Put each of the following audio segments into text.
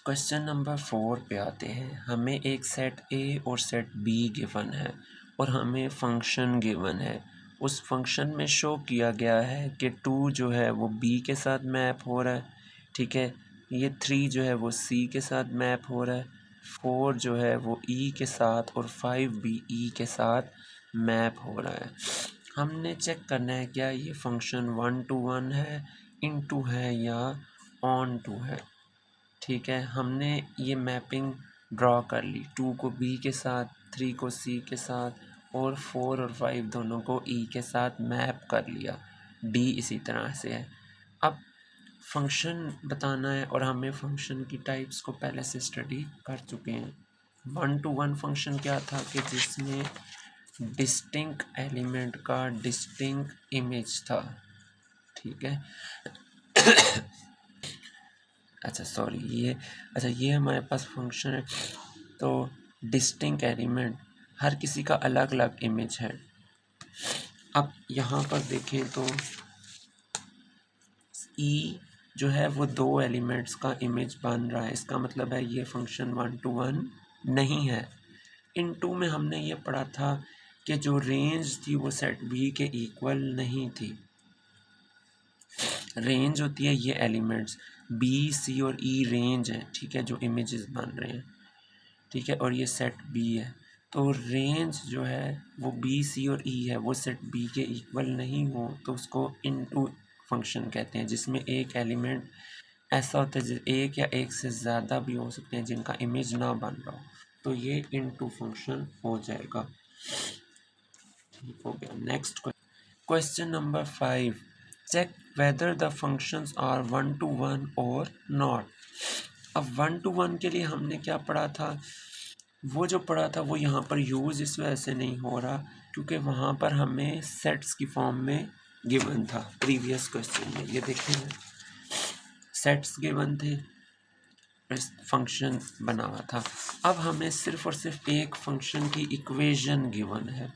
Question number 4 पे आते हैं। हमें एक सेट ए और सेट बी गिवन है और हमें फंक्शन गिवन है। उस फंक्शन में शो किया गया है कि 2 जो है वो बी के साथ मैप हो रहा है, ठीक है। ये 3 जो है वो सी के साथ मैप हो रहा है, 4 जो है वो ई के साथ और 5 भी ई के साथ मैप हो रहा है। हमने चेक करना है क्या ये फंक्शन 1-to-1 है, इनटू है या ऑन टू है। ठीक है, हमने ये मैपिंग ड्रॉ कर ली, 2 को बी के साथ, 3 को सी के साथ और 4 और 5 दोनों को ई के साथ मैप कर लिया। डी इसी तरह से है। अब फंक्शन बताना है और हमें फंक्शन की टाइप्स को पहले से स्टडी कर चुके हैं। 1-to-1 फंक्शन क्या था कि जिसमें डिस्टिंक्ट एलिमेंट का डिस्टिंक्ट इमेज था, ठीक है। ये हमारे पास फंक्शन है, तो डिस्टिंक्ट एलिमेंट हर किसी का अलग अलग इमेज है। अब यहाँ पर देखें तो ई जो है वो 2 एलिमेंट्स का इमेज बन रहा है, इसका मतलब है ये फंक्शन 1-to-1 नहीं है। इन 2 में हमने ये पढ़ा था कि जो रेंज थी वो सेट बी के इक्वल नहीं थी। रेंज होती है ये एलिमेंट्स बी, सी और ई रेंज है, ठीक है, जो इमेजेस बन रहे हैं, ठीक है। और ये सेट बी है, तो रेंज जो है वो बी, सी और ई है, वो सेट बी के इक्वल नहीं हो तो उसको इनटू फंक्शन कहते हैं, जिसमें एक एलिमेंट ऐसा होता है एक या एक से ज़्यादा भी हो सकते हैं जिनका इमेज ना बन रहा हो, तो ये इनटू फंक्शन हो जाएगा। ठीक हो गया। Next question number 5, check whether the functions are 1-to-1 और नॉट। अब 1-to-1 के लिए हमने क्या पढ़ा था, वो जो पढ़ा था वो यहाँ पर यूज़ इस वजह से नहीं हो रहा क्योंकि वहाँ पर हमें सेट्स की फॉर्म में गिवन था। प्रीवियस क्वेश्चन में ये देखें सेट्स गिवन थे, फंक्शन बना हुआ था। अब हमें सिर्फ और सिर्फ एक फंक्शन की इक्वेशन गिवन है,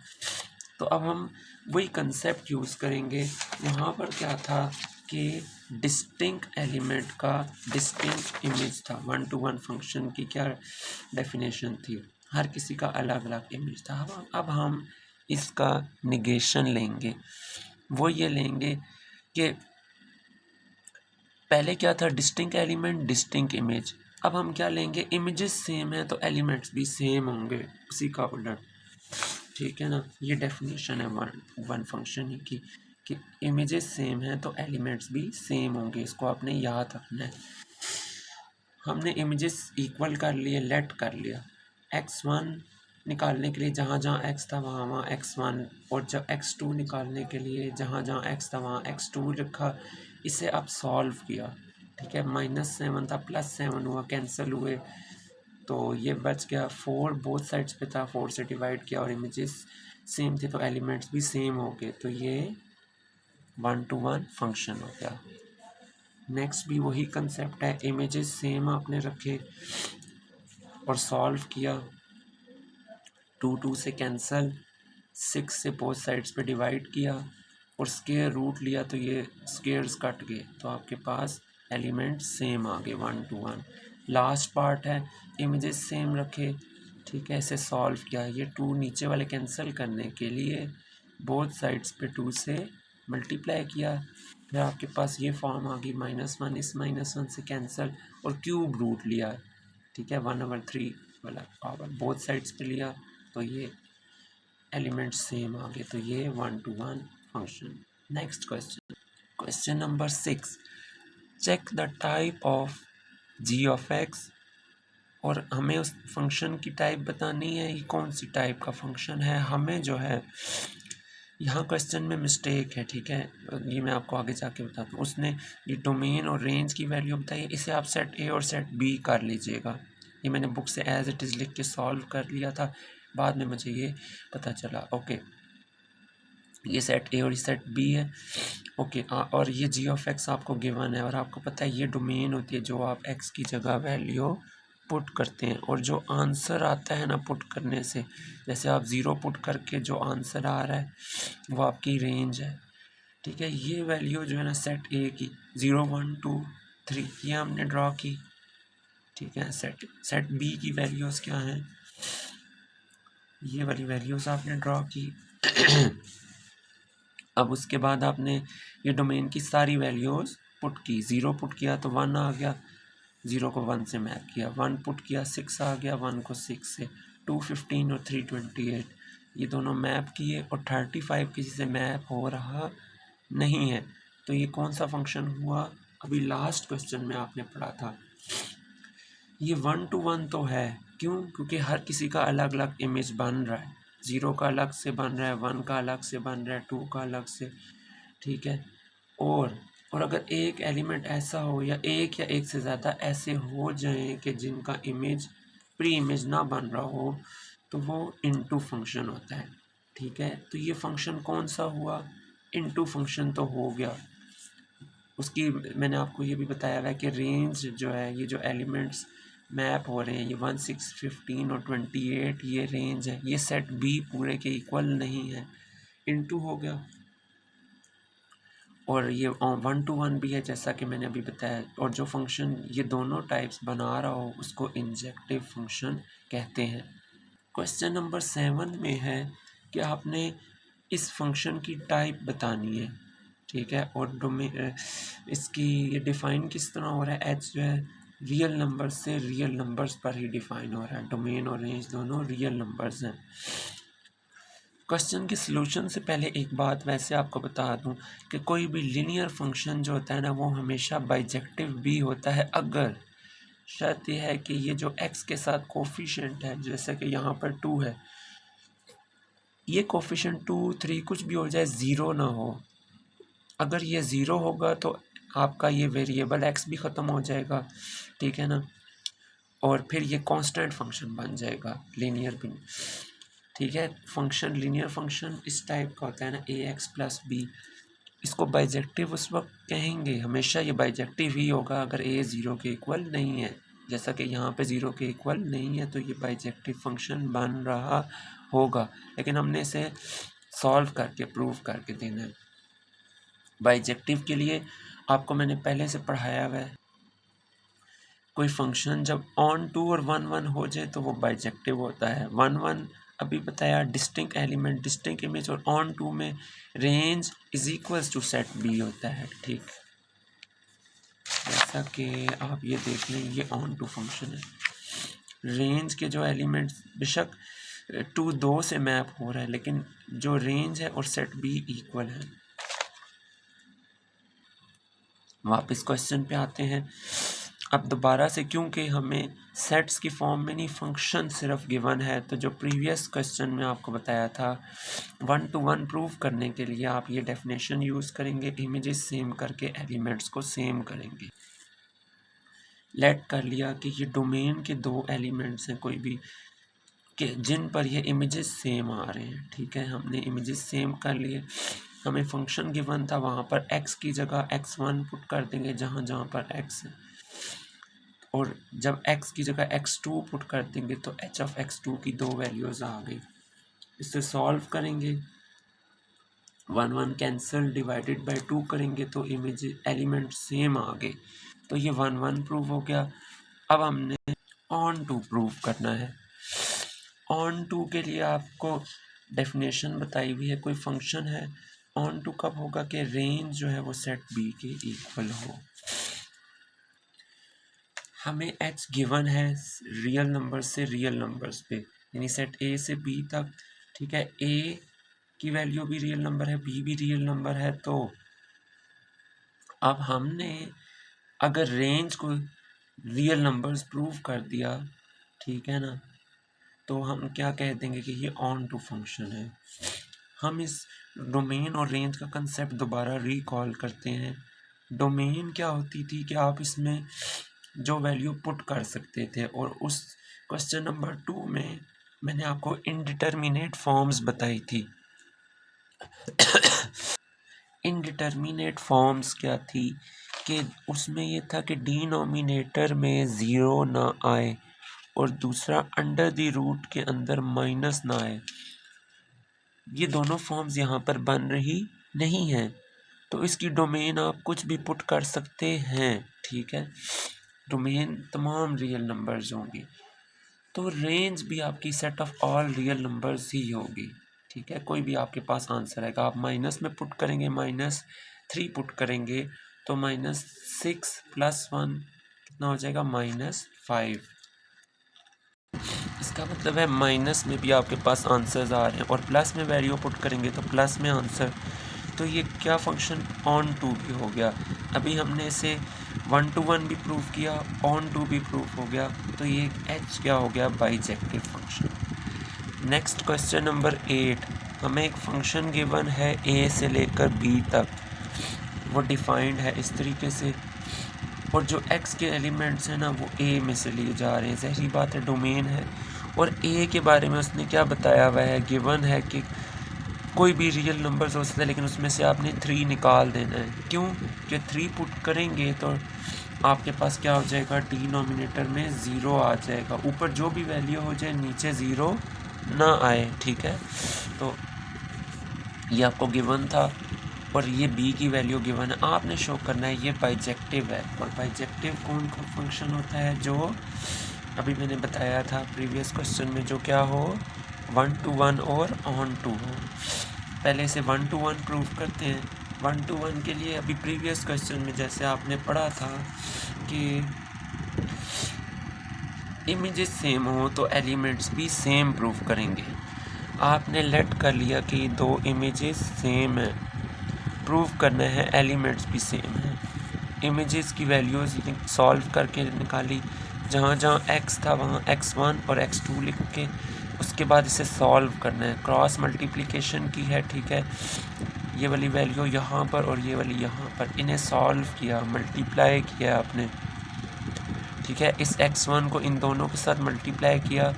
तो अब हम वही कंसेप्ट यूज़ करेंगे। वहाँ पर क्या था कि डिस्टिंक्ट एलिमेंट का डिस्टिंक्ट इमेज था। 1-to-1 फंक्शन की क्या डेफिनेशन थी, हर किसी का अलग अलग इमेज था। अब हम इसका निगेशन लेंगे, वो ये लेंगे कि पहले क्या था, डिस्टिंक्ट एलिमेंट डिस्टिंक्ट इमेज। अब हम क्या लेंगे, इमेजेस सेम है तो एलिमेंट्स भी सेम होंगे, उसी का उलट, ठीक है ना। ये डेफिनेशन है वन फंक्शन की कि इमेजेस सेम है तो एलिमेंट्स भी सेम होंगे, इसको आपने याद रखना है। हमने इमेजेस इक्वल कर लिए, लेट कर लिया। x1 निकालने के लिए जहाँ जहाँ x था वहाँ वहाँ x1, और जब x2 निकालने के लिए जहाँ जहाँ x था वहाँ x2 रखा। इसे अब सॉल्व किया, ठीक है। -7 था, +7 हुआ, कैंसिल हुए, तो ये बच गया 4 बोथ साइड्स पे था, 4 से डिवाइड किया और इमेजेस सेम थे तो एलिमेंट्स भी सेम हो गए, तो ये 1-to-1 फंक्शन हो गया। नेक्स्ट भी वही कंसेप्ट है, इमेजेस सेम आपने रखे और सॉल्व किया, 2 से कैंसल, 6 से बोथ साइड्स पे डिवाइड किया और स्क्वायर रूट लिया तो ये स्क्वायर्स कट गए, तो आपके पास एलिमेंट सेम आ गए 1-to-1। लास्ट पार्ट है, इमेजेस सेम रखे, ठीक है, इसे सॉल्व किया। ये 2 नीचे वाले कैंसिल करने के लिए बोथ साइड्स पे 2 से मल्टीप्लाई किया, फिर आपके पास ये फॉर्म आ गई, -1 इस -1 से कैंसिल और क्यूब रूट लिया, ठीक है, 1/3 वाला पावर बोथ साइड्स पे लिया, तो ये एलिमेंट सेम आ गए, तो ये 1-to-1 function. Next question number 6, check the type of g of x. और हमें उस फंक्शन की टाइप बतानी है, ये कौन सी टाइप का फंक्शन है। हमें जो है यहाँ क्वेश्चन में मिस्टेक है, ठीक है, ये मैं आपको आगे जाके बताता हूँ। उसने ये डोमेन और रेंज की वैल्यू बताई है, इसे आप सेट ए और सेट बी कर लीजिएगा। ये मैंने बुक से एज इट इज़ लिख के सॉल्व कर लिया था, बाद में मुझे ये पता चला। ओके, ये सेट ए और ये सेट बी है, ओके। और ये जी ऑफ एक्स आपको गिवन है और आपको पता है ये डोमेन होती है जो आप एक्स की जगह वैल्यू पुट करते हैं, और जो आंसर आता है ना पुट करने से, जैसे आप 0 पुट करके जो आंसर आ रहा है वो आपकी रेंज है, ठीक है। ये वैल्यू जो है ना सेट ए की 0 1 2 3 ये हमने ड्रॉ की, ठीक है। सेट बी की वैल्यूज़ क्या हैं, ये वाली वैल्यूज़ आपने ड्रॉ की। अब उसके बाद आपने ये डोमेन की सारी वैल्यूज़ पुट की। 0 पुट किया तो 1 आ गया, 0 को 1 से मैप किया, 1 पुट किया 6 आ गया, 1 को 6 से, 215 और 328 ये दोनों मैप किए, और 35 किसी से मैप हो रहा नहीं है। तो ये कौन सा फंक्शन हुआ, अभी लास्ट क्वेश्चन में आपने पढ़ा था। ये 1 to 1 तो है, क्यों, क्योंकि हर किसी का अलग अलग इमेज बन रहा है। 0 का अलग से बन रहा है, 1 का अलग से बन रहा है, 2 का अलग से, ठीक है। और अगर एक एलिमेंट ऐसा हो या एक से ज़्यादा ऐसे हो जाए कि जिनका इमेज प्री इमेज ना बन रहा हो, तो वो इनटू फंक्शन होता है, ठीक है। तो ये फंक्शन कौन सा हुआ, इनटू फंक्शन तो हो गया। उसकी मैंने आपको ये भी बताया हुआ है कि रेंज जो है, ये जो एलिमेंट्स मैप हो रहे हैं, ये 1 6 15 और 28 ये रेंज है, ये सेट बी पूरे के इक्वल नहीं है, इनटू हो गया। और ये 1 to 1 भी है, जैसा कि मैंने अभी बताया। और जो फंक्शन ये दोनों टाइप्स बना रहा हो उसको इंजेक्टिव फंक्शन कहते हैं। क्वेश्चन नंबर 7 में है कि आपने इस फंक्शन की टाइप बतानी है, ठीक है। और इसकी ये डिफ़ाइन किस तरह हो रहा है, एच जो है रियल नंबर से रियल नंबर्स पर ही डिफ़ाइन हो रहा है। डोमेन और रेंज दोनों रियल नंबर्स हैं। क्वेश्चन के सलूशन से पहले एक बात वैसे आपको बता दूं कि कोई भी लीनियर फंक्शन जो होता है ना, वो हमेशा बाइजेक्टिव भी होता है, अगर शर्त यह है कि ये जो x के साथ कोफिशिएंट है, जैसे कि यहाँ पर 2 है, ये कोफिशिएंट 2 3 कुछ भी हो जाए, ज़ीरो ना हो। अगर ये ज़ीरो होगा तो आपका ये वेरिएबल x भी ख़त्म हो जाएगा, ठीक है ना। और फिर ये कांस्टेंट फंक्शन बन जाएगा, लीनियर भी, ठीक है। फंक्शन लीनियर फंक्शन इस टाइप का होता है ना, ax प्लस बी। इसको बाइजेक्टिव उस वक्त कहेंगे, हमेशा ये बाइजेक्टिव ही होगा अगर a 0 के इक्वल नहीं है। जैसा कि यहाँ पे 0 के इक्वल नहीं है तो ये बाइजेक्टिव फंक्शन बन रहा होगा, लेकिन हमने इसे सॉल्व करके प्रूव करके देना है। बाइजेक्टिव के लिए आपको मैंने पहले से पढ़ाया हुआ है, कोई फंक्शन जब ऑन टू और 1 1 हो जाए तो वो बाइजेक्टिव होता है। 1 1 अभी बताया, डिस्टिंक्ट एलिमेंट डिस्टिंक्ट इमेज, और ऑन टू में range is equals to set B होता है, ठीक। जैसा कि आप ये देख लें, ये ऑन टू फंक्शन है। रेंज के जो एलिमेंट्स बेशक 2 2 से मैप हो रहा है, लेकिन जो रेंज है और सेट बी इक्वल है। वापस क्वेश्चन पे आते हैं अब दोबारा से, क्योंकि हमें सेट्स की फॉर्म में नहीं, फंक्शन सिर्फ गिवन है। तो जो प्रीवियस क्वेश्चन में आपको बताया था, 1 to 1 प्रूव करने के लिए आप ये डेफिनेशन यूज़ करेंगे, इमेजेस सेम करके एलिमेंट्स को सेम करेंगे। लेट कर लिया कि ये डोमेन के 2 एलिमेंट्स हैं कोई भी, कि जिन पर ये इमेजेस सेम आ रहे हैं, ठीक है। हमने इमेजेस सेम कर लिए, हमें फंक्शन गिवन था, वहाँ पर x की जगह x1 पुट कर देंगे जहाँ जहाँ पर x है, और जब x की जगह x2 पुट कर देंगे तो h ऑफ x2 की 2 वैल्यूज़ आ गई। इससे सॉल्व करेंगे, 1 1 कैंसिल, डिवाइडेड बाय 2 करेंगे तो इमेज एलिमेंट सेम आ गए। तो ये 1 1 प्रूव हो गया। अब हमने ऑन टू प्रूव करना है। ऑन टू के लिए आपको डेफिनेशन बताई हुई है, कोई फंक्शन है। ऑन टू कब होगा कि रेंज जो है वो सेट बी के इक्वल हो। हमें h गिवन है रियल नंबर से रियल नंबर्स पे, यानी सेट a से b तक, ठीक है। a की वैल्यू भी रियल नंबर है, b भी रियल नंबर है। तो अब हमने अगर रेंज को रियल नंबर्स प्रूव कर दिया, ठीक है ना, तो हम क्या कह देंगे कि ये ऑन टू फंक्शन है। हम इस डोमेन और रेंज का कंसेप्ट दोबारा रिकॉल करते हैं। डोमेन क्या होती थी कि आप इसमें जो वैल्यू पुट कर सकते थे, और उस क्वेश्चन नंबर 2 में मैंने आपको इनडिटर्मिनेट फॉर्म्स बताई थी। इनडिटर्मिनेट फॉर्म्स क्या थी कि उसमें ये था कि डिनोमिनेटर में ज़ीरो ना आए और दूसरा अंडर द रूट के अंदर माइनस ना आए। ये दोनों फॉर्म्स यहाँ पर बन रही नहीं हैं, तो इसकी डोमेन आप कुछ भी पुट कर सकते हैं, ठीक है। डोमेन तमाम रियल नंबर्स होंगी, तो रेंज भी आपकी set of all real numbers ही होगी। ठीक है, कोई भी आपके पास आंसर आएगा, आप माइनस में पुट करेंगे, -3 पुट करेंगे तो -6 + 1 कितना हो जाएगा, -5। इसका मतलब है माइनस में भी आपके पास आंसर्स आ रहे हैं और प्लस में वैल्यू पुट करेंगे तो प्लस में आंसर। तो ये क्या फंक्शन ऑन टू भी हो गया। अभी हमने इसे 1 to 1 भी प्रूव किया, ऑन टू भी प्रूव हो गया, तो ये एच क्या हो गया, bijective function. Next question number 8, हमें एक फंक्शन गिवन है ए से लेकर बी तक, वो डिफाइंड है इस तरीके से, और जो x के एलिमेंट्स हैं ना वो a में से लिए जा रहे हैं, ज़ाहिर बात है डोमेन है। और a के बारे में उसने क्या बताया हुआ है, गिवन है कि कोई भी रियल नंबर्स हो सकता है लेकिन उसमें से आपने 3 निकाल देना है। क्यों कि 3 पुट करेंगे तो आपके पास क्या हो जाएगा, डिनोमिनेटर में 0 आ जाएगा, ऊपर जो भी वैल्यू हो जाए नीचे 0 ना आए। ठीक है, तो ये आपको गिवन था और ये b की वैल्यू गिवन है, आपने शो करना है ये बाइजेक्टिव है। और बाइजेक्टिव कौन सा फंक्शन होता है, जो अभी मैंने बताया था प्रीवियस क्वेश्चन में, जो क्या हो 1 to 1 और ऑन टू हो। पहले से 1 to 1 प्रूव करते हैं। 1 to 1 के लिए अभी प्रीवियस क्वेश्चन में जैसे आपने पढ़ा था कि इमेजेस सेम हो तो एलिमेंट्स भी सेम प्रूव करेंगे। आपने लेट कर लिया कि दो इमेजेस सेम है, प्रूव करना है एलिमेंट्स भी सेम है। इमेजेस की वैल्यूज़ सॉल्व करके निकाली, जहाँ जहाँ x था वहाँ x1 और x2 लिख के उसके बाद इसे सॉल्व करना है, क्रॉस मल्टीप्लिकेशन की है। ठीक है, ये वाली वैल्यू यहाँ पर और ये वाली यहाँ पर, इन्हें सॉल्व किया, मल्टीप्लाई किया आपने। ठीक है, इस x1 को इन दोनों के साथ मल्टीप्लाई किया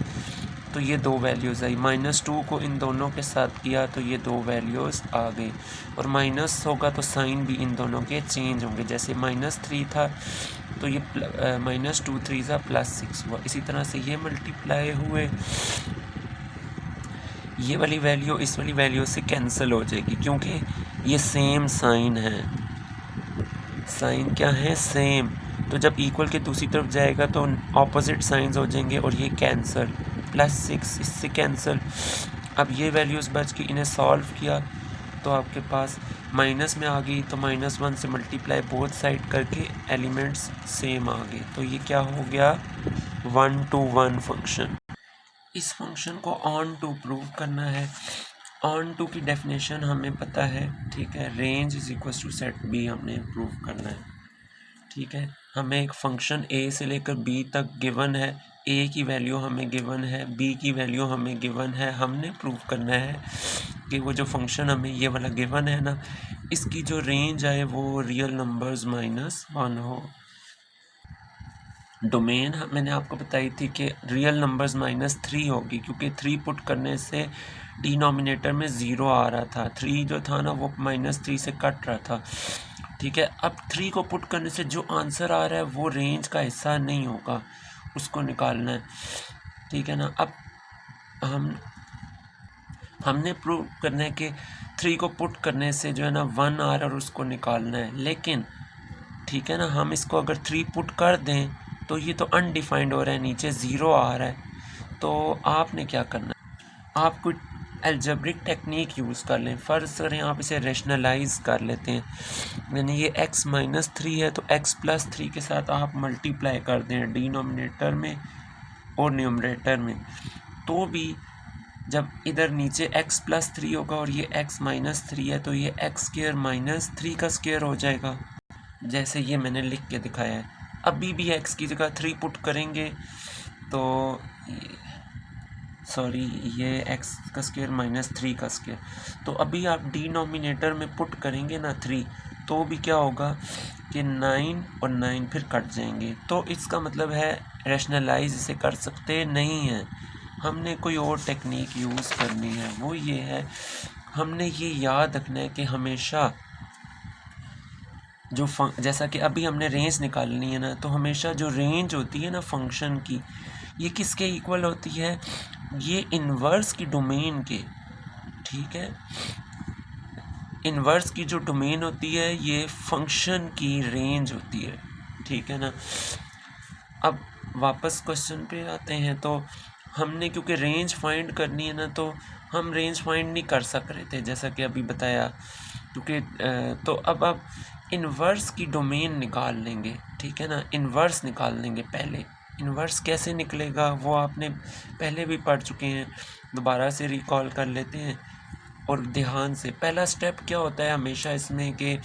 तो ये दो वैल्यूज़ आई, -2 को इन दोनों के साथ किया तो ये दो वैल्यूज़ आ गई, और माइनस होगा तो साइन भी इन दोनों के चेंज होंगे। जैसे -3 था तो ये -2 3 था +6 हुआ, इसी तरह से ये मल्टीप्लाई हुए, ये वाली वैल्यू इस वाली वैल्यू से कैंसिल हो जाएगी क्योंकि ये सेम साइन है। साइन क्या है, सेम, तो जब इक्वल के दूसरी तरफ जाएगा तो ऑपोजिट साइंस हो जाएंगे और ये कैंसिल, +6 इससे कैंसिल। अब ये वैल्यूज़ बच के इन्हें सॉल्व किया तो आपके पास माइनस में आ गई, तो -1 से मल्टीप्लाई बोथ साइड करके एलिमेंट्स सेम आ गए, तो ये क्या हो गया, 1 to 1 फंक्शन। इस फंक्शन को ऑन टू प्रूव करना है। ऑन टू की डेफिनेशन हमें पता है। ठीक है, range is equal to set B हमने प्रूव करना है। ठीक है, हमें एक फंक्शन ए से लेकर बी तक गिवन है, ए की वैल्यू हमें गिवन है, बी की वैल्यू हमें गिवन है। हमने प्रूव करना है कि वो जो फंक्शन हमें ये वाला गिवन है ना, इसकी जो रेंज आए वो रियल नंबर्स -1 हो। डोमेन मैंने आपको बताई थी कि रियल नंबर्स -3 होगी, क्योंकि 3 पुट करने से डिनोमिनेटर में 0 आ रहा था, 3 जो था ना वो -3 से कट रहा था। ठीक है, अब 3 को पुट करने से जो आंसर आ रहा है वो रेंज का हिस्सा नहीं होगा, उसको निकालना है। ठीक है ना, अब हमने प्रूव करना है कि 3 को पुट करने से जो है ना 1 आ रहा है और उसको निकालना है। लेकिन ठीक है ना, हम इसको अगर 3 पुट कर दें तो ये तो अनडिफाइंड हो रहा है, नीचे 0 आ रहा है। तो आपने क्या करना है, आप कोई एल्जेब्रिक टेक्निक यूज़ कर लें। फ़र्ज़ करें आप इसे रेशनलाइज कर लेते हैं, यानी ये x -3 है तो x + 3 के साथ आप मल्टीप्लाई कर दें डिनोमिनेटर में और न्यूमरेटर में, तो भी जब इधर नीचे x + 3 होगा और ये x -3 है तो ये x² - 3 का स्क्वायर हो जाएगा, जैसे ये मैंने लिख के दिखाया है। अभी भी x की जगह 3 पुट करेंगे तो सॉरी ये x का स्क्वायर -3 का स्क्वायर, तो अभी आप डिनोमिनेटर में पुट करेंगे ना 3, तो भी क्या होगा कि 9 और 9 फिर कट जाएंगे। तो इसका मतलब है रैशनलाइज इसे कर सकते नहीं हैं, हमने कोई और टेक्निक यूज़ करनी है। वो ये है, हमने ये याद रखना है कि हमेशा जो जैसा कि अभी हमने रेंज निकालनी है ना, तो हमेशा जो रेंज होती है ना फंक्शन की, ये किसके इक्वल होती है, ये इन्वर्स की डोमेन के। ठीक है, इन्वर्स की जो डोमेन होती है ये फंक्शन की रेंज होती है। ठीक है ना, अब वापस क्वेश्चन पे आते हैं, तो हमने क्योंकि रेंज फाइंड करनी है ना, तो हम रेंज फाइंड नहीं कर सक रहे थे जैसा कि अभी बताया, क्योंकि तो अब आप इन्वर्स की डोमेन निकाल लेंगे, ठीक है ना। इन्वर्स निकाल लेंगे पहले। इन्वर्स कैसे निकलेगा वो आपने पहले भी पढ़ चुके हैं, दोबारा से रिकॉल कर लेते हैं और ध्यान से। पहला स्टेप क्या होता है हमेशा इसमें कि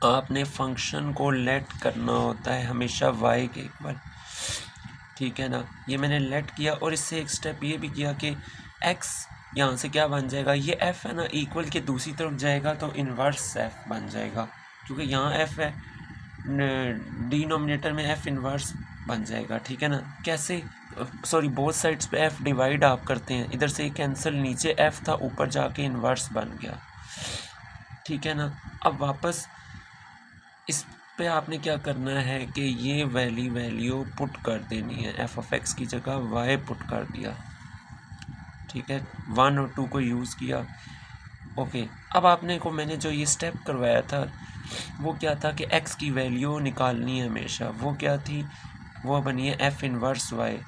आपने फंक्शन को लेट करना होता है हमेशा y के इक्वल, ठीक है ना। ये मैंने लेट किया और इससे एक स्टेप ये भी किया कि x यहाँ से क्या बन जाएगा, ये f है ना, इक्वल के दूसरी तरफ जाएगा तो इन्वर्स f बन जाएगा, क्योंकि यहाँ f है, डिनोमिनेटर में f इन्वर्स बन जाएगा, ठीक है ना। कैसे, सॉरी, बोथ साइड्स पे f डिवाइड आप करते हैं, इधर से कैंसिल, नीचे f था ऊपर जाके इन्वर्स बन गया, ठीक है ना। अब वापस इस पे आपने क्या करना है कि ये वैल्यू पुट कर देनी है, एफ ऑफ एक्स की जगह वाई पुट कर दिया, ठीक है, 1 और 2 को यूज़ किया। ओके, अब आपने को मैंने जो ये स्टेप करवाया था वो क्या था कि एक्स की वैल्यू निकालनी है हमेशा, वो क्या थी, वो बनी है एफ इन्वर्स वाई,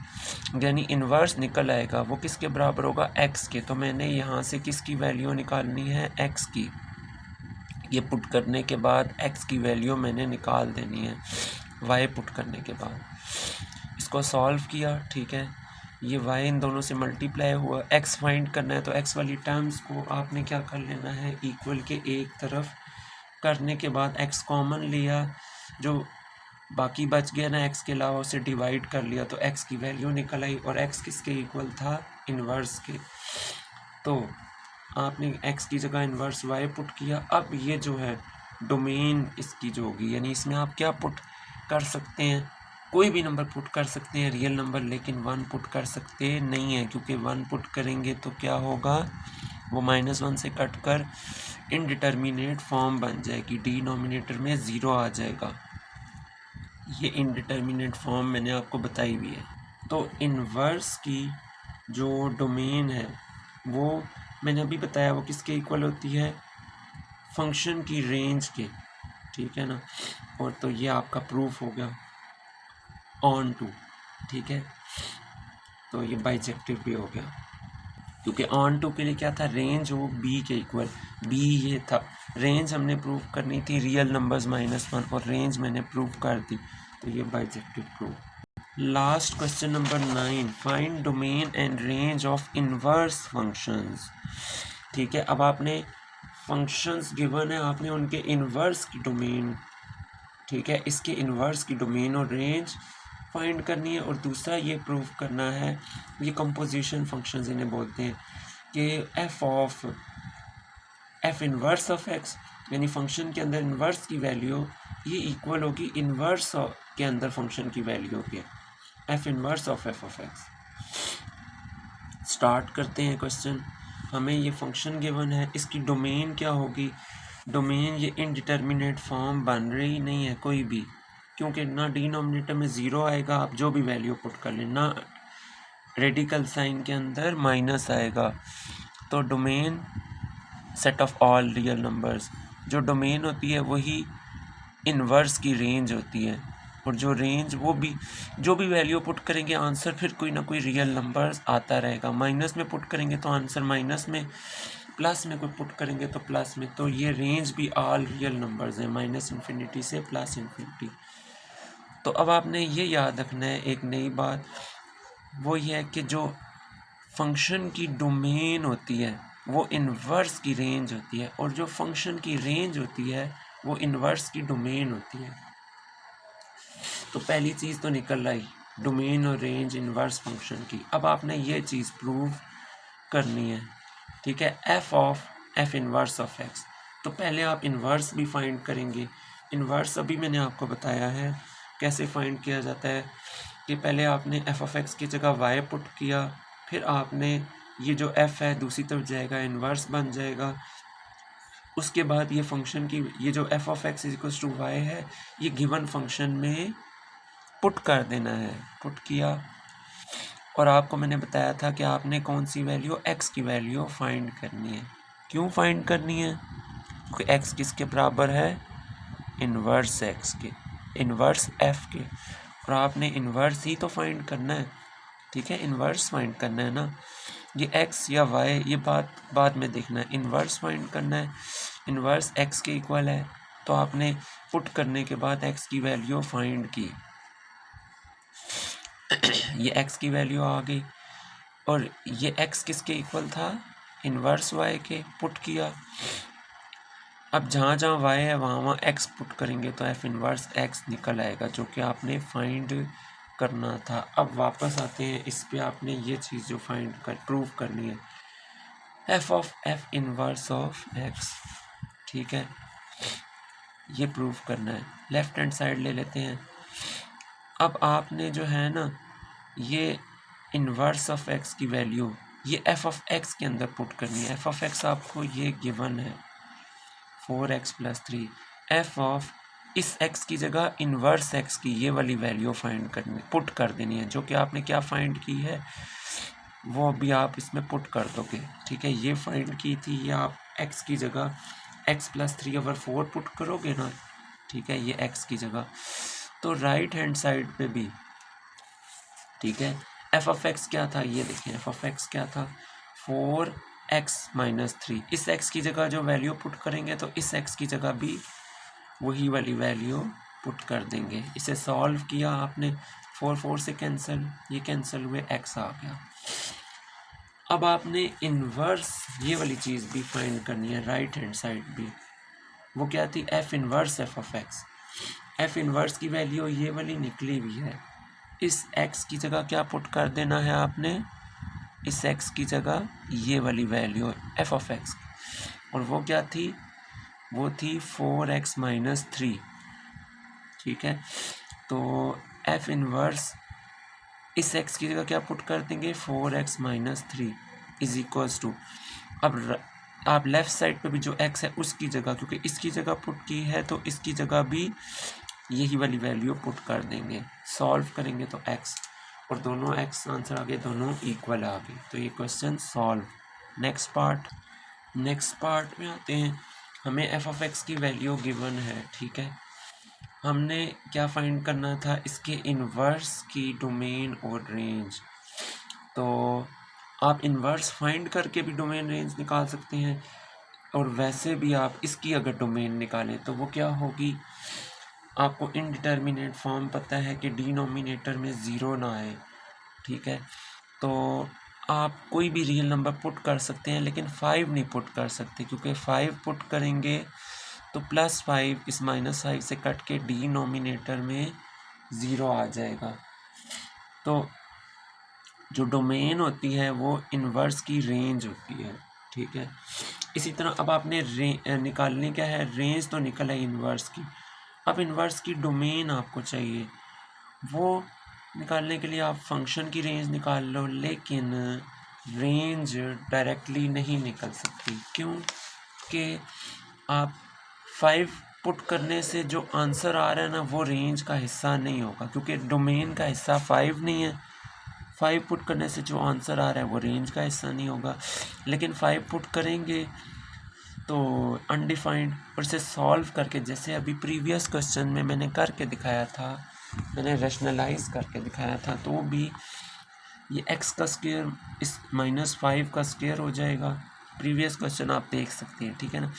यानी इन्वर्स निकल आएगा, वो किसके बराबर होगा, एक्स के। तो मैंने यहाँ से किसकी वैल्यू निकालनी है, एक्स की। ये पुट करने के बाद x की वैल्यू मैंने निकाल देनी है y पुट करने के बाद। इसको सॉल्व किया, ठीक है, ये y इन दोनों से मल्टीप्लाई हुआ, x फाइंड करना है तो x वाली टर्म्स को आपने क्या कर लेना है, इक्वल के एक तरफ करने के बाद x कॉमन लिया, जो बाकी बच गया ना x के अलावा उसे डिवाइड कर लिया, तो x की वैल्यू निकल आई और x किसके इक्वल था, इन्वर्स के। तो आपने x की जगह इन्वर्स y पुट किया। अब ये जो है डोमेन इसकी जो होगी, यानी इसमें आप क्या पुट कर सकते हैं, कोई भी नंबर पुट कर सकते हैं, रियल नंबर, लेकिन 1 पुट कर सकते नहीं हैं, क्योंकि 1 पुट करेंगे तो क्या होगा, वो -1 से कट कर इनडिटर्मिनेट फॉर्म बन जाएगी, डिनोमिनेटर में 0 आ जाएगा। ये इनडिटर्मिनेट फॉर्म मैंने आपको बताई हुई है। तो इन्वर्स की जो डोमेन है वो मैंने अभी बताया, वो किसके इक्वल होती है, फंक्शन की रेंज के, ठीक है ना। और तो ये आपका प्रूफ हो गया ऑन टू, ठीक है। तो ये बाइजेक्टिव भी हो गया, क्योंकि ऑन टू के लिए क्या था, रेंज हो बी के इक्वल, बी ये था, रेंज हमने प्रूव करनी थी रियल नंबर्स -1 और रेंज मैंने प्रूव कर दी, तो ये bijective proof. Last question number 9, find domain and range of inverse functions, ठीक है। अब आपने फंक्शंस गिवन है, आपने उनके इन्वर्स की डोमेन, ठीक है, इसके इन्वर्स की डोमेन और रेंज फाइंड करनी है, और दूसरा ये प्रूव करना है, ये कंपोजिशन फंक्शंस इन्हें बोलते हैं, कि एफ इन्वर्स ऑफ एक्स, यानी फंक्शन के अंदर इन्वर्स की वैल्यू ये इक्वल होगी इन्वर्स के अंदर फंक्शन की वैल्यू के, F inverse of F of x. Start करते हैं क्वेश्चन। हमें ये फंक्शन गिवन है, इसकी डोमेन क्या होगी, डोमेन ये इनडिटर्मिनेट फॉर्म बन रही नहीं है कोई भी, क्योंकि ना डिनोमिनेटर में 0 आएगा, आप जो भी वैल्यू पुट कर लें, ना रेडिकल साइन के अंदर माइनस आएगा। तो domain set of all real numbers, जो डोमेन होती है वही इन्वर्स की रेंज होती है, और जो रेंज वो भी जो भी वैल्यू पुट करेंगे आंसर फिर कोई ना कोई रियल नंबर आता रहेगा, माइनस में पुट करेंगे तो आंसर माइनस में, प्लस में कोई पुट करेंगे तो प्लस में, तो ये रेंज भी ऑल रियल नंबर्स हैं, -∞ से +∞। तो अब आपने ये याद रखना है एक नई बात, वो ये है कि जो फंक्शन की डोमेन होती है वो इन्वर्स की रेंज होती है, और जो फंक्शन की रेंज होती है वो इन्वर्स की डोमेन होती है। तो पहली चीज़ तो निकल आई, डोमेन और रेंज इन्वर्स फंक्शन की। अब आपने ये चीज़ प्रूव करनी है, ठीक है, एफ इन्वर्स ऑफ एक्स। तो पहले आप इन्वर्स भी फाइंड करेंगे। इन्वर्स अभी मैंने आपको बताया है कैसे फाइंड किया जाता है, कि पहले आपने एफ ऑफ एक्स की जगह वाई पुट किया, फिर आपने ये जो एफ है दूसरी तरफ जाएगा, इन्वर्स बन जाएगा। उसके बाद ये फंक्शन की ये जो f of x equals to y है, ये गिवन फंक्शन में पुट कर देना है, पुट किया। और आपको मैंने बताया था कि आपने कौन सी वैल्यू, एक्स की वैल्यू फाइंड करनी है। क्यों फाइंड करनी है, क्योंकि एक्स किसके बराबर है, इन्वर्स एक्स के, इन्वर्स एफ के। और आपने इन्वर्स ही तो फाइंड करना है, ठीक है, इन्वर्स फाइंड करना है ना। ये एक्स या वाई ये बात बाद में देखना है, इन्वर्स फाइंड करना है। इन्वर्स एक्स के इक्वल है, तो आपने पुट करने के बाद एक्स की वैल्यू फाइंड की, ये एक्स की वैल्यू आ गई, और ये एक्स किसके इक्वल था, इन्वर्स वाई के, पुट किया। अब जहाँ जहाँ वाई है वहाँ वहाँ एक्स पुट करेंगे तो एफ इन्वर्स एक्स निकल आएगा, जो कि आपने फाइंड करना था। अब वापस आते हैं इस पे, आपने ये चीज़ जो फाइंड कर प्रूव करनी है, F of F inverse of x, ठीक है, ये प्रूव करना है। लेफ्ट हैंड साइड ले लेते हैं। अब आपने जो है ना ये इन्वर्स ऑफ एक्स की वैल्यू ये एफ ऑफ एक्स के अंदर पुट करनी है। एफ ऑफ एक्स आपको ये गिवन है 4x+3, एफ ऑफ इस x की जगह इन्वर्स x की ये वाली वैल्यू फाइंड करनी, पुट कर देनी है, जो कि आपने क्या फाइंड की है वो अभी आप इसमें पुट कर दोगे, ठीक है। ये फाइंड की थी, ये आप x की जगह x+3/4 पुट करोगे ना, ठीक है, ये x की जगह। तो राइट हैंड साइड पे भी, ठीक है, एफ ऑफ एक्स क्या था, ये देखें, एफ ऑफ एक्स क्या था 4x-3। इस x की जगह जो वैल्यू पुट करेंगे तो इस x की जगह भी वही वाली वैल्यू पुट कर देंगे। इसे सॉल्व किया आपने, 4 से कैंसिल, ये कैंसिल हुए, x आ गया। अब आपने इन्वर्स ये वाली चीज़ भी फाइंड करनी है, राइट हैंड साइड भी। वो क्या थी, F inverse F of x. F inverse की वैल्यू ये वाली निकली हुई है, इस x की जगह क्या पुट कर देना है आपने, इस x की जगह ये वाली वैल्यू एफ ऑफ एक्स, और वो क्या थी, वो थी 4x-3, ठीक है। तो एफ इन्वर्स इस x की जगह क्या पुट कर देंगे 4x-3 इज इक्वल्स टू, अब आप लेफ्ट साइड पे भी जो x है उसकी जगह, क्योंकि इसकी जगह पुट की है तो इसकी जगह भी यही वाली वैल्यू पुट कर देंगे। सॉल्व करेंगे तो x, और दोनों x आंसर आ गए, दोनों इक्वल आ गए, तो ये क्वेश्चन सॉल्व। नेक्स्ट पार्ट में आते हैं। हमें एफ ऑफ एक्स की वैल्यू गिवन है, ठीक है, हमने क्या फाइंड करना था, इसके इन्वर्स की डोमेन और रेंज। तो आप इन्वर्स फाइंड करके भी डोमेन रेंज निकाल सकते हैं, और वैसे भी आप इसकी अगर डोमेन निकालें तो वो क्या होगी, आपको इनडिटर्मिनेट फॉर्म पता है कि डिनोमिनेटर में ज़ीरो ना आए, ठीक है। तो आप कोई भी रियल नंबर पुट कर सकते हैं, लेकिन 5 नहीं पुट कर सकते, क्योंकि 5 पुट करेंगे तो +5 इस -5 से कट के डिनोमिनेटर में ज़ीरो आ जाएगा। तो जो डोमेन होती है वो इन्वर्स की रेंज होती है, ठीक है। इसी तरह अब आपने निकालनी क्या है, रेंज तो निकल है इन्वर्स की, अब इन्वर्स की डोमेन आपको चाहिए। वो निकालने के लिए आप फंक्शन की रेंज निकाल लो, लेकिन रेंज डायरेक्टली नहीं निकल सकती, क्यों कि आप 5 पुट करने से जो आंसर आ रहा है ना वो रेंज का हिस्सा नहीं होगा, क्योंकि डोमेन का हिस्सा 5 नहीं है। 5 पुट करने से जो आंसर आ रहा है वो रेंज का हिस्सा नहीं होगा, लेकिन 5 पुट करेंगे तो अनडिफाइंड, और इसे सॉल्व करके, जैसे अभी प्रीवियस क्वेश्चन में मैंने करके दिखाया था, मैंने रैशनलाइज करके दिखाया था, तो भी ये x का स्क्वायर इस -5 का स्क्वायर हो जाएगा। प्रीवियस क्वेश्चन आप देख सकते हैं, ठीक है ना,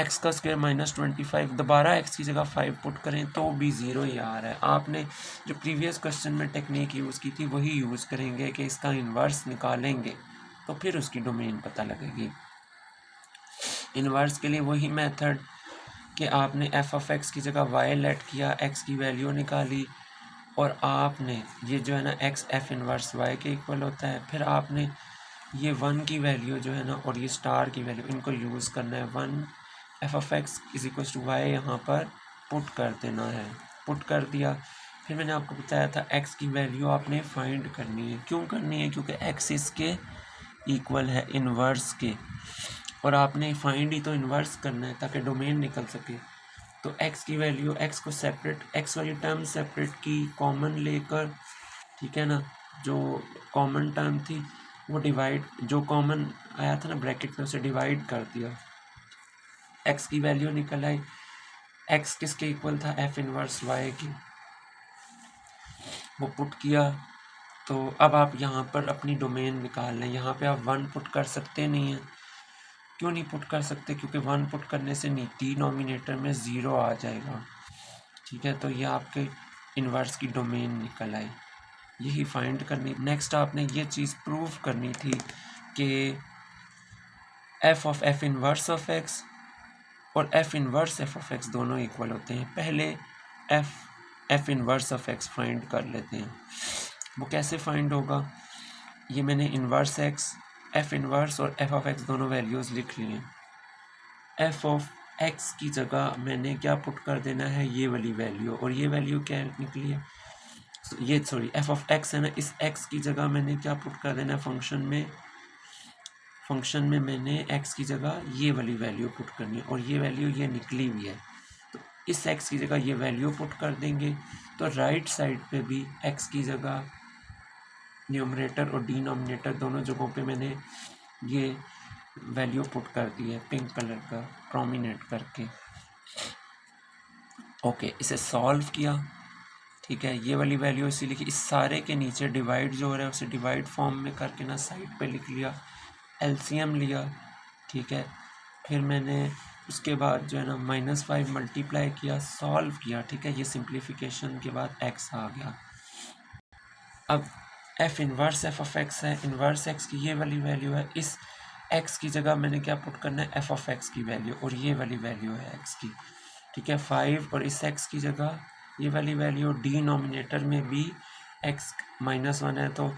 x का स्क्वायर -25, दोबारा x की जगह 5 पुट करें तो भी ज़ीरो ही आ रहा है। आपने जो प्रीवियस क्वेश्चन में टेक्निक यूज़ की थी वही यूज़ करेंगे कि इसका इन्वर्स निकालेंगे तो फिर उसकी डोमेन पता लगेगी। इन्वर्स के लिए वही मेथड कि आपने एफ ऑफ एक्स की जगह वाई लेट किया, एक्स की वैल्यू निकाली, और आपने ये जो है ना एक्स एफ इन्वर्स वाई के इक्वल होता है, फिर आपने ये 1 की वैल्यू जो है ना और ये स्टार की वैल्यू इनको यूज़ करना है। 1 f of x is equal to y यहाँ पर पुट कर देना है, पुट कर दिया। फिर मैंने आपको बताया था एक्स की वैल्यू आपने फाइंड करनी है, क्यों करनी है, क्योंकि एक्स इसके इक्वल है इन्वर्स के, और आपने फाइंड ही तो इन्वर्स करना है ताकि डोमेन निकल सके। तो x की वैल्यू, x को सेपरेट, x वाली टर्म सेपरेट की, कॉमन लेकर, ठीक है ना, जो कॉमन टर्म थी वो डिवाइड, जो कॉमन आया था ना ब्रैकेट में उसे डिवाइड कर दिया, x की वैल्यू निकल आई। x किसके इक्वल था, f इन्वर्स y की। वो पुट किया। तो अब आप यहाँ पर अपनी डोमेन निकाल लें। यहाँ पे आप 1 पुट कर सकते नहीं हैं। क्यों नहीं पुट कर सकते? क्योंकि 1 पुट करने से डिनोमिनेटर में 0 आ जाएगा। ठीक है, तो ये आपके इन्वर्स की डोमेन निकल आई। यही फाइंड करनी। नेक्स्ट आपने ये चीज़ प्रूव करनी थी कि F of F inverse of x और F inverse F of X दोनों इक्वल होते हैं। पहले F inverse of X find कर लेते हैं। वो कैसे फाइंड होगा? ये मैंने इनवर्स एक्स, एफ इनवर्स और एफ ऑफ एक्स दोनों वैल्यूज़ लिख लिए। एफ ऑफ एक्स की जगह मैंने क्या पुट कर देना है? ये वाली वैल्यू। और ये वैल्यू क्या निकली है? ये सॉरी एफ ऑफ एक्स है ना, इस एक्स की जगह मैंने क्या पुट कर देना है? फंक्शन में मैंने एक्स की जगह ये वाली वैल्यू पुट करनी है और ये वैल्यू ये निकली हुई है। तो इस एक्स की जगह ये वैल्यू पुट कर देंगे तो राइट साइड पे भी एक्स की जगह न्यूमरेटर और डिनोमिनेटर दोनों जगहों पे मैंने ये वैल्यू पुट कर दी है पिंक कलर का प्रोमिनेंट करके। ओके, इसे सॉल्व किया। ठीक है, ये वाली वैल्यू इसी लिखी। इस सारे के नीचे डिवाइड जो हो रहा है उसे डिवाइड फॉर्म में करके ना साइड पे लिख लिया, एलसीएम लिया। ठीक है, फिर मैंने उसके बाद जो है ना -5 मल्टीप्लाई किया, सॉल्व किया। ठीक है, ये सिंप्लीफिकेशन के बाद एक्स आ गया। अब F inverse F of x है, इनवर्स एक्स की ये वाली वैल्यू है। इस एक्स की जगह मैंने क्या पुट करना है? एफ ऑफ एक्स की वैल्यू और ये वाली वैल्यू है एक्स की। ठीक है, 5 और इस एक्स की जगह ये वाली वैल्यू। डिनोमिनेटर में भी एक्स -1 है तो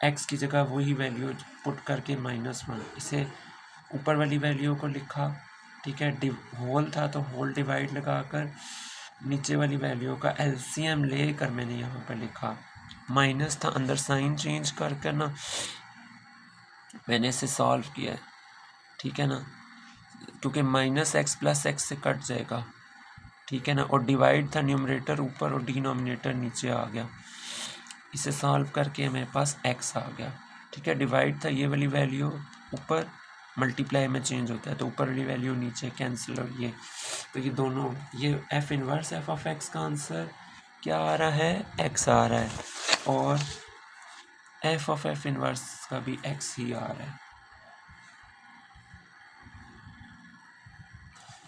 एक्स की जगह वही वैल्यू पुट करके -1, इसे ऊपर वाली वैल्यू को लिखा। ठीक है, होल था तो होल डिवाइड लगाकर नीचे वाली वैल्यू का एलसीएम लेकर मैंने यहाँ पर लिखा। माइनस था, अंदर साइन चेंज कर ना मैंने इसे सॉल्व किया है। ठीक है ना, क्योंकि -x + x से कट जाएगा। ठीक है ना, और डिवाइड था, न्यूमरेटर ऊपर और डिनोमिनेटर नीचे आ गया। इसे सॉल्व करके मेरे पास x आ गया। ठीक है, डिवाइड था, ये वाली वैल्यू ऊपर, मल्टीप्लाई में चेंज होता है तो ऊपर वाली वैल्यू नीचे कैंसिल। और ये तो ये दोनों, ये F inverse F of x का आंसर क्या आ रहा है? x आ रहा है। और एफ ऑफ एफ इनवर्स का भी x ही आ रहा है।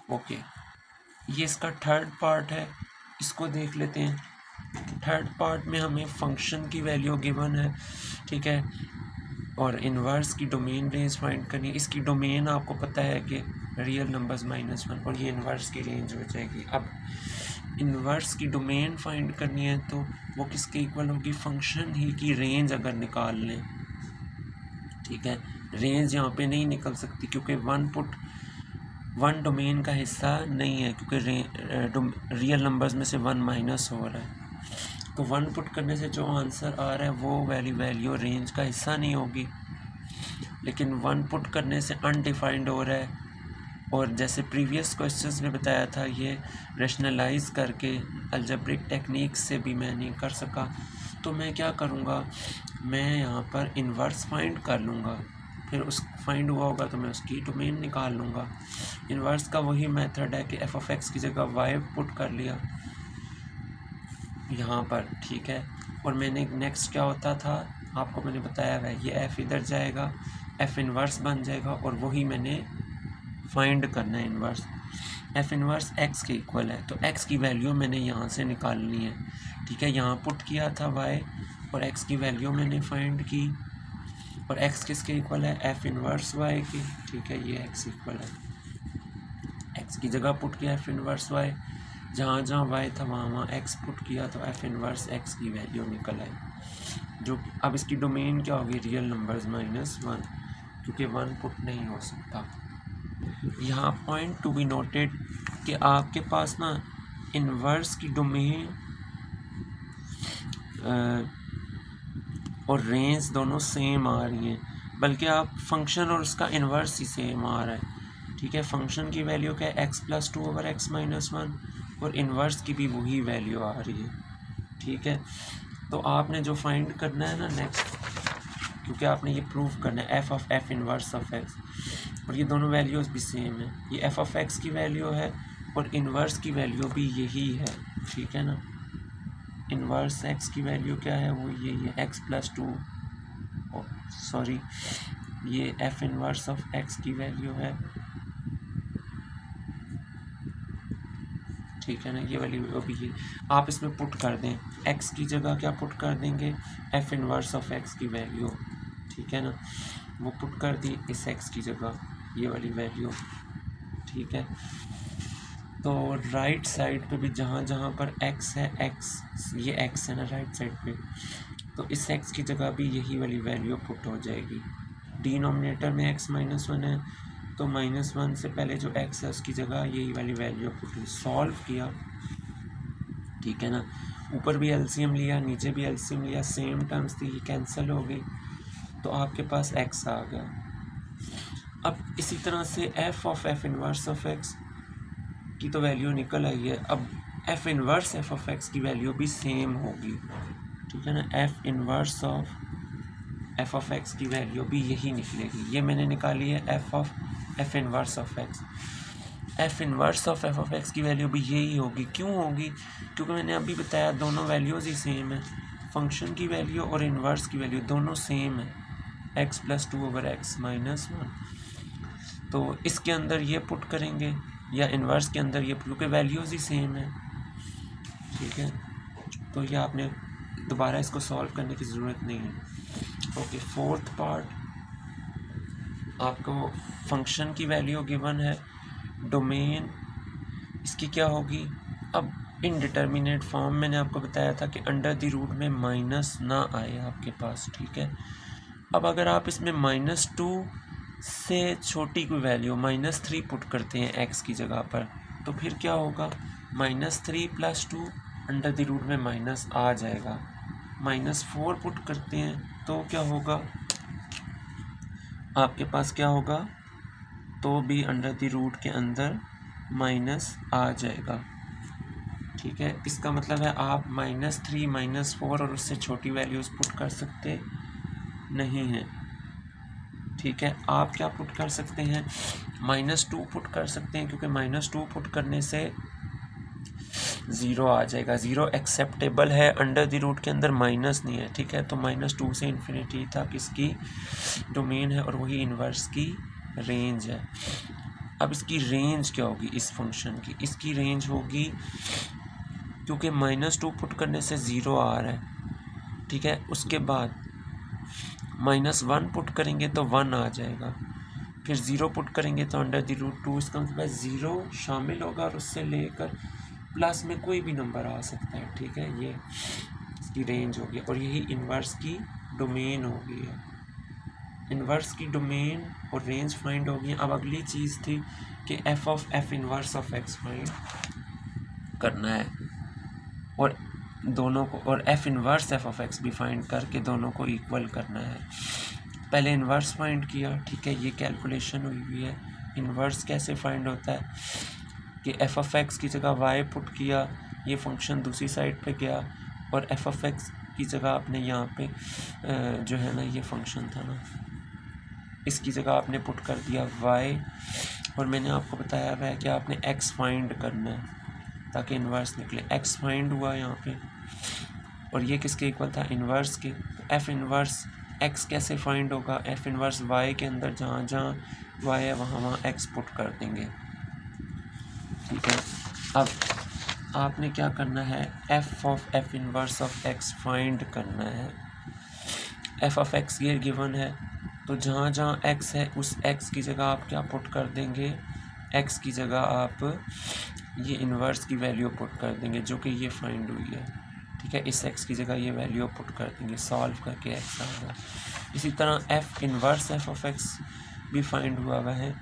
ओके, ये इसका थर्ड पार्ट है, इसको देख लेते हैं। थर्ड पार्ट में हमें फंक्शन की वैल्यू गिवन है। ठीक है, और इन्वर्स की डोमेन रेंज फाइंड करनी है। इसकी डोमेन आपको पता है कि रियल नंबर्स -1 और ये इन्वर्स की रेंज हो जाएगी। अब इन्वर्स की डोमेन फाइंड करनी है तो वो किसके इक्वल होगी? फंक्शन ही की रेंज अगर निकाल लें। ठीक है, रेंज यहाँ पे नहीं निकल सकती क्योंकि 1 डोमेन का हिस्सा नहीं है, क्योंकि रियल नंबर्स में से 1 माइनस हो रहा है। तो 1 पुट करने से जो आंसर आ रहा है वो वाली वैल्यू रेंज का हिस्सा नहीं होगी। लेकिन 1 पुट करने से अनडिफाइंड हो रहा है। और जैसे प्रीवियस क्वेश्चंस में बताया था, ये रैशनलाइज करके अलजेब्रिक टेक्निक से भी मैं नहीं कर सका। तो मैं क्या करूँगा? मैं यहाँ पर इन्वर्स फाइंड कर लूँगा, फिर उस फाइंड हुआ होगा तो मैं उसकी डोमेन निकाल लूँगा। इन्वर्स का वही मेथड है कि एफ ऑफ एक्स की जगह वाई पुट कर लिया यहाँ पर। ठीक है, और मैंने नेक्स्ट क्या होता था आपको मैंने बताया है, ये एफ इधर जाएगा, एफ इन्वर्स बन जाएगा और वही मैंने फाइंड करना है इन्वर्स। एफ इन्वर्स एक्स के इक्वल है तो एक्स की वैल्यू मैंने यहाँ से निकालनी है। ठीक है, यहाँ पुट किया था वाई और एक्स की वैल्यू मैंने फाइंड की। और एक्स किसके इक्वल है? एफ इन्वर्स वाई की। ठीक है, ये एक्स इक्वल है, एक्स की जगह पुट किया एफ इन्वर्स वाई, जहाँ जहाँ वाई था वहाँ वहाँ एक्स पुट किया तो एफ इन्वर्स एक्स की वैल्यू निकल आई। जो अब इसकी डोमेन क्या होगी? रियल नंबर्स -1, क्योंकि 1 पुट नहीं हो सकता। यहाँ पॉइंट टू बी नोटेड कि आपके पास ना इन्वर्स की डोमेन और रेंज दोनों सेम आ रही हैं, बल्कि आप फंक्शन और उसका इन्वर्स ही सेम आ रहा है। ठीक है, फंक्शन की वैल्यू क्या है? x + 2/x-1 और इन्वर्स की भी वही वैल्यू आ रही है। ठीक है, तो आपने जो फाइंड करना है ना नेक्स्ट, क्योंकि आपने ये प्रूव करना है F of F inverse of x, और ये दोनों वैल्यूज़ भी सेम है। ये एफ ऑफ एक्स की वैल्यू है और इन्वर्स की वैल्यू भी यही है। ठीक है ना, इन्वर्स एक्स की वैल्यू क्या है, वो ये एक्स प्लस टू, सॉरी ये एफ इन्वर्स ऑफ एक्स की वैल्यू है, ठीक है ना, ये वाली अभी ये आप इसमें पुट कर दें, एक्स की जगह क्या पुट कर देंगे, एफ इन्वर्स ऑफ एक्स की वैल्यू, ठीक है ना, वो पुट कर दी इस एक्स की जगह ये वाली वैल्यू, ठीक है। तो राइट साइड पे भी जहाँ जहाँ पर एक्स है, एक्स ये एक्स है ना राइट साइड पे, तो इस एक्स की जगह भी यही वाली वैल्यू पुट हो जाएगी। डिनोमिनेटर में एक्स माइनस वन है, तो माइनस वन से पहले जो एक्स है उसकी जगह यही वाली वैल्यू पुट हुई, सॉल्व किया, ठीक है ना, ऊपर भी एलसीएम लिया नीचे भी एलसीएम लिया, सेम टर्म्स थी, ये कैंसिल हो गई, तो आपके पास एक्स आ गया। अब इसी तरह से F of F inverse of x की तो वैल्यू निकल आई है, अब F inverse F of x की वैल्यू भी सेम होगी, ठीक है ना, F inverse of F of x की वैल्यू भी यही निकलेगी, ये मैंने निकाली है F of F inverse of x, F inverse of F of x की वैल्यू भी यही होगी, क्यों होगी, क्योंकि मैंने अभी बताया दोनों वैल्यूज़ ही सेम है, फंक्शन की वैल्यू और इन्वर्स की वैल्यू दोनों सेम है, x plus two over x minus one, तो इसके अंदर ये पुट करेंगे या इन्वर्स के अंदर ये, क्योंकि वैल्यूज़ ही सेम है, ठीक है, तो ये आपने दोबारा इसको सॉल्व करने की ज़रूरत नहीं है। ओके, फोर्थ पार्ट, आपको फंक्शन की वैल्यू गिवन है, डोमेन इसकी क्या होगी, अब इनडिटर्मिनेट फॉर्म मैंने आपको बताया था कि अंडर द रूट में माइनस ना आए आपके पास, ठीक है। अब अगर आप इसमें -2 से छोटी कोई वैल्यू -3 पुट करते हैं एक्स की जगह पर, तो फिर क्या होगा, -3 + 2 अंडर द रूट में माइनस आ जाएगा, -4 पुट करते हैं तो क्या होगा, आपके पास क्या होगा, तो भी अंडर द रूट के अंदर माइनस आ जाएगा, ठीक है। इसका मतलब है आप -3 -4 और उससे छोटी वैल्यूज़ पुट कर सकते नहीं हैं, ठीक है। आप क्या पुट कर सकते हैं, -2 पुट कर सकते हैं, क्योंकि -2 पुट करने से 0 आ जाएगा, 0 एक्सेप्टेबल है, अंडर द रूट के अंदर माइनस नहीं है, ठीक है। तो -2 से इन्फिनिटी तक इसकी डोमेन है और वही इन्वर्स की रेंज है। अब इसकी रेंज क्या होगी इस फंक्शन की, इसकी रेंज होगी, क्योंकि -2 पुट करने से 0 आ रहा है, ठीक है, उसके बाद -1 पुट करेंगे तो 1 आ जाएगा, फिर 0 पुट करेंगे तो अंडर द रूट 2, इसका मतलब 0 शामिल होगा और उससे लेकर प्लस में कोई भी नंबर आ सकता है, ठीक है, ये इसकी रेंज होगी और यही इन्वर्स की डोमेन होगी है। इन्वर्स की डोमेन और रेंज फाइंड होगी। अब अगली चीज़ थी कि F of F inverse of X find करना है और दोनों को, और F inverse F of x भी फाइंड करके दोनों को इक्वल करना है। पहले इन्वर्स फाइंड किया, ठीक है, ये कैलकुलेशन हुई है। इन्वर्स कैसे फाइंड होता है कि एफ ऑफ एक्स की जगह वाई पुट किया, ये फंक्शन दूसरी साइड पे गया और एफ ऑफ एक्स की जगह आपने यहाँ पे जो है ना ये फंक्शन था ना, इसकी जगह आपने पुट कर दिया वाई, और मैंने आपको बताया हुआ है कि आपने एक्स फाइंड करना है ताकि इन्वर्स निकले। एक्स फाइंड हुआ यहाँ पे और ये किसके इक्वल था, इन्वर्स के। एफ इन्वर्स एक्स कैसे फाइंड होगा, एफ इन्वर्स वाई के अंदर जहाँ जहाँ वाई है वहाँ वहाँ एक्स पुट कर देंगे, ठीक है। अब आपने क्या करना है, F of F inverse of X find करना है। एफ ऑफ एक्स ये गिवन है, तो जहाँ जहाँ एक्स है उस एक्स की जगह आप क्या पुट कर देंगे, एक्स की जगह आप ये इन्वर्स की वैल्यू पुट कर देंगे जो कि ये फाइंड हुई है, ठीक है। इस एक्स की जगह ये वैल्यू पुट कर देंगे, सॉल्व करके एक्स आएगा। इसी तरह F inverse F of x भी फाइंड हुआ है,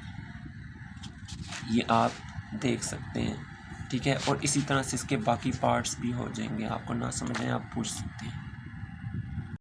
ये आप देख सकते हैं, ठीक है। और इसी तरह से इसके बाकी पार्ट्स भी हो जाएंगे, आपको ना समझ आए आप पूछ सकते हैं।